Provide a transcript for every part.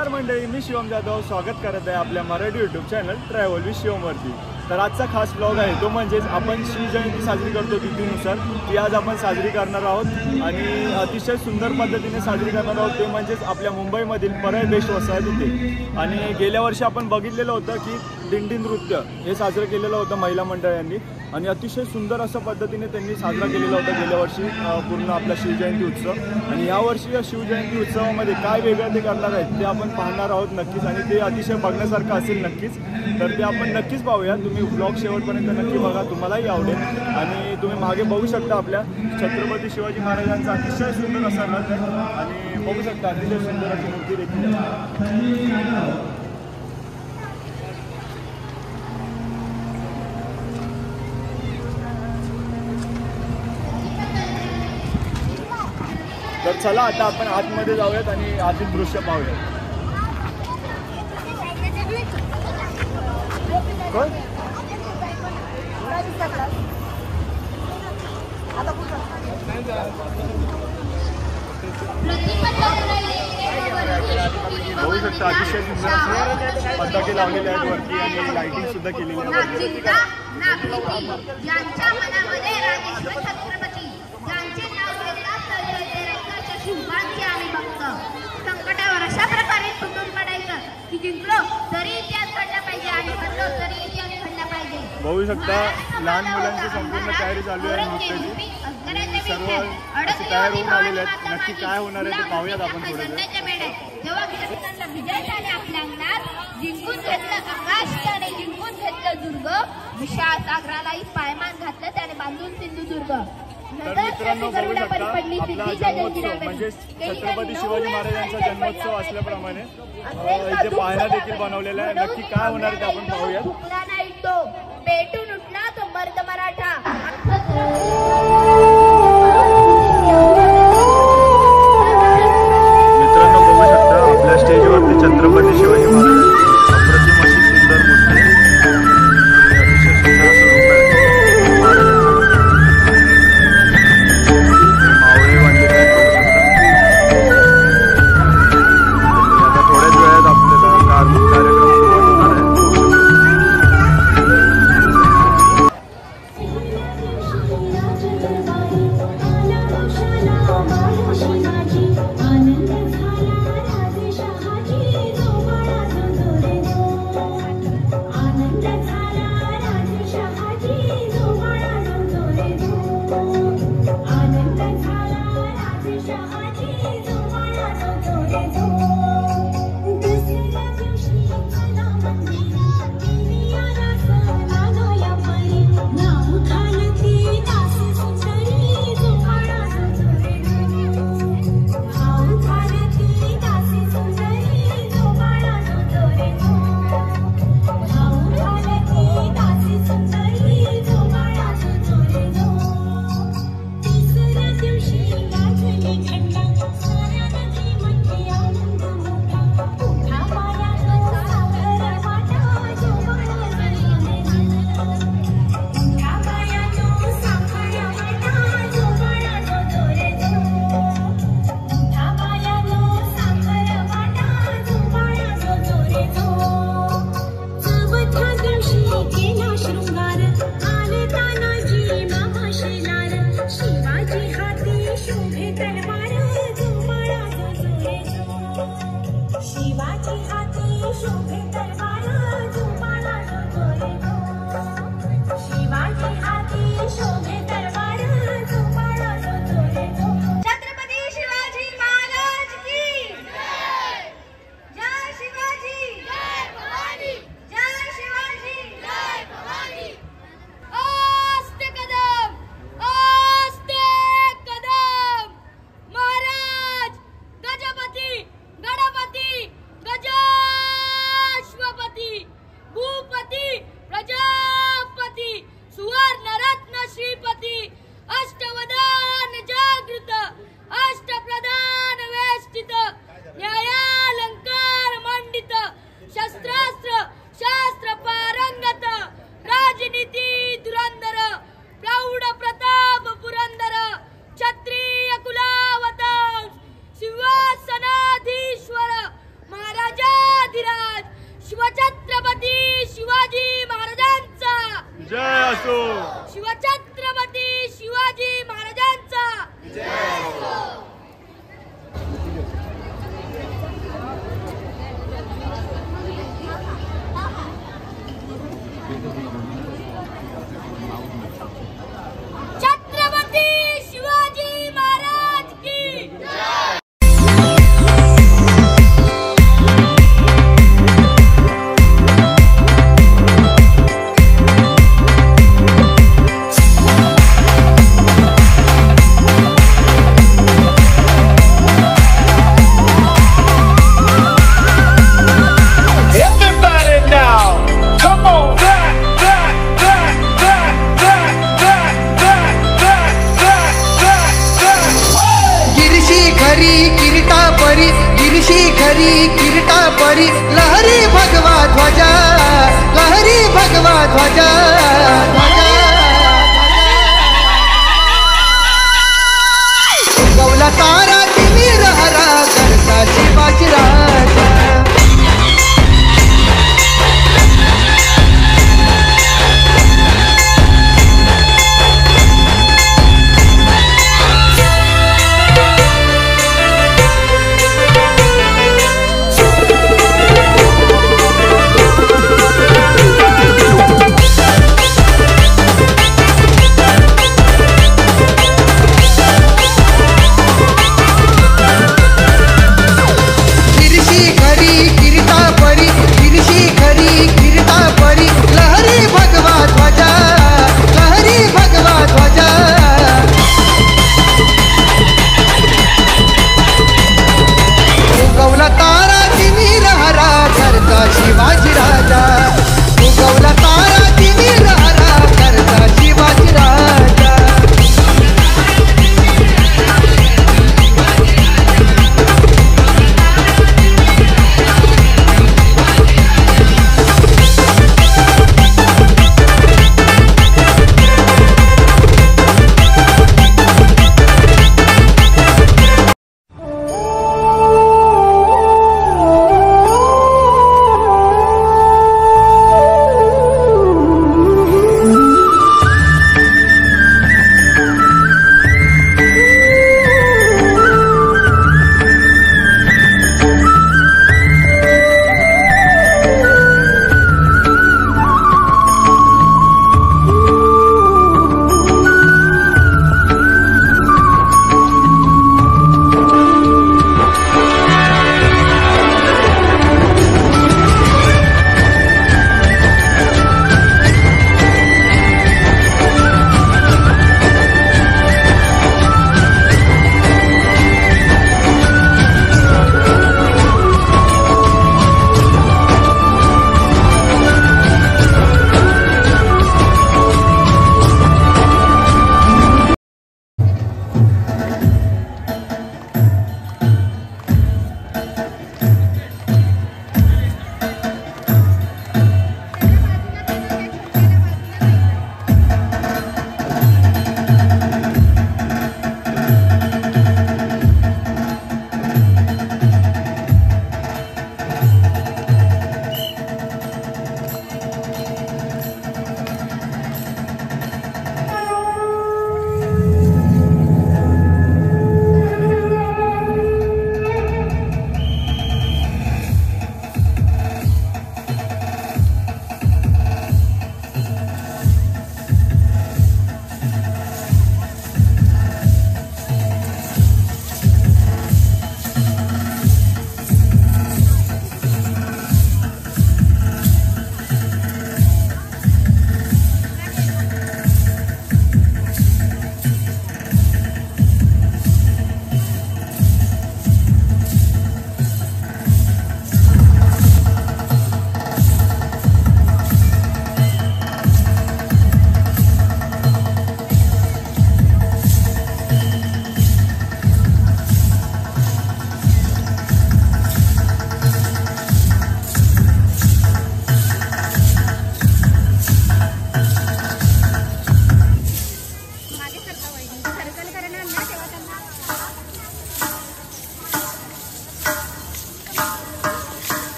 नमस्कार मंडळी, मी शिवम जाधव स्वागत करत आहे आपल्या Marathi YouTube channel travel with शिवमवरती। तर आजचा खास ब्लॉग आहे तो म्हणजेच आपण शिवजयंती साजरी करतो तिथीनुसार ती आज आपण साजरी करणार आहोत आणि अतिशय सुंदर पद्धतीने साजरी करणार आहोत। ते म्हणजेच आपल्या मुंबईमधील परळ बेस्ट वसाहत इथे। आणि गेल्या वर्षी आपण बघितलेलं होतं की दिंडी नृत्य हे साजरं केलेलं होतं महिला मंडळांनी आणि अतिशय सुंदर अशा पद्धतीने त्यांनी साजरा केलेला होता गेल्या वर्षी पूर्ण आपला शिवजयंती उत्सव। आणि यावर्षी या शिवजयंती उत्सवामध्ये काय वेगळं ते करणार आहेत ते आपण पाहणार आहोत नक्कीच आणि ते अतिशय बघण्यासारखं असेल नक्कीच। तर ते आपण नक्कीच पाहूया। तुम्ही ब्लॉग शेवटपर्यंत नक्की बघा, तुम्हालाही आवडेल। आणि तुम्ही मागे बघू शकता आपल्या छत्रपती शिवाजी महाराजांचा अतिशय सुंदर असा रथ आहे आणि बघू शकता अतिशय सुंदर अशी मूर्ती देखील आहे। तर चला आता आपण आतमध्ये जाऊयात आणि आतील दृश्य पाहूयात। बघू शकता अतिशय सुंदर असे पताके लावलेले आहेत वरती आणि लाइटिंग सुद्धा केलेली आहे। संकटावर अशा प्रकारे तुटून पडायचं की जिंकलो तरी इतिहास घडला पाहिजे आणि हरलो तरी इतिहास घडला पाहिजे। बघू शकता लहान मुलांची संपूर्ण तयारी चालू आहे नृत्याची। सर्व असे तयार होऊन आलेले आहेत। नक्की काय होणार आहे ते पाहूयात आपण थोडं। जेव्हा विजय झाले आपल्या अंगणात जिंकून घेतलं आकाश त्याने जिंकून घेतलं दुर्ग विशाल सागरालाही पायमान घातलं त्याने बांधून सिंधुदुर्ग। तर मित्रांनो बघू शकता आपला जन्मोत्सव म्हणजे छत्रपती शिवाजी महाराजांचा जन्मोत्सव असल्याप्रमाणे इथे पाळणा देखील बनवलेला आहे। नक्की काय होणार ते आपण पाहूयात। फुकला नाही तो पेटून उठला तो मर्द मराठा। मित्रांनो बघू शकता आपल्या स्टेजवरती छत्रपती शिवाजी महाराजांची अप्रतिम अशी सुंदर मूर्ती आहे। शिखरी किरीटा परी लहरी भगवा ध्वजा, लहरी भगवा ध्वजा, ध्वजा गौला तारा तिमीर हरा करता शिवाजी राजा.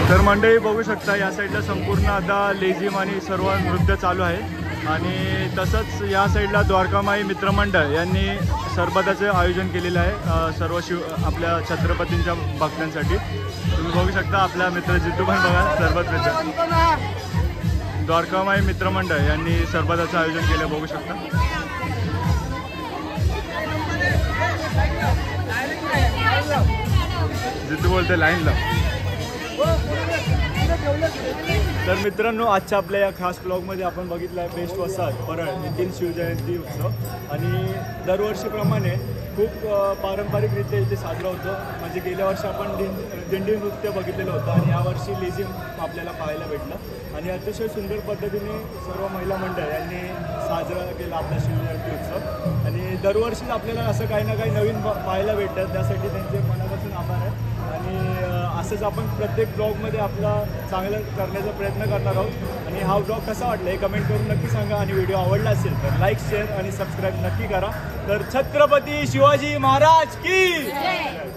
तर मंडळी बघू शकता या साईडला संपूर्ण आता लेझिम आणि सर्व नृत्य चालू आहे आणि तसंच या साईडला द्वारकामाई मित्रमंडळ यांनी सरबताचे आयोजन केलेलं आहे सर्व आपल्या छत्रपतींच्या भक्तांसाठी. तुम्ही बघू शकता आपला मित्र जितू पण बघा सरबत पितो. द्वारकामाई मित्रमंडळ यांनी सरबताचं आयोजन केलं बघू शकता. जितू बोलते लाईन लाव. तर मित्रांनो आजच्या आपल्या या खास ब्लॉगमध्ये आपण बघितलं आहे बेस्ट वसाहत परळ येथील शिवजयंती उत्सव आणि दरवर्षीप्रमाणे खूप पारंपरिकरित्या इथे साजरा होतो. म्हणजे गेल्या वर्षी आपण दिंडी नृत्य बघितलेलं होतं आणि यावर्षी लेझिम आपल्याला पाहायला भेटलं आणि अतिशय सुंदर पद्धतीने सर्व महिला मंडळ यांनी साजरा केला आपला शिवजयंती उत्सव आणि दरवर्षीच आपल्याला असं काही ना काही नवीन पाहायला भेटतं. त्यासाठी त्यांचे मनापासून आभार आहे आणि असंच आपण प्रत्येक ब्लॉगमध्ये आपला चांगलं करण्याचा प्रयत्न करणार आहोत. आणि हा ब्लॉग कसा वाटला हे कमेंट करून नक्की सांगा आणि व्हिडिओ आवडला असेल तर लाईक शेअर आणि सबस्क्राईब नक्की करा. तर छत्रपती शिवाजी महाराज की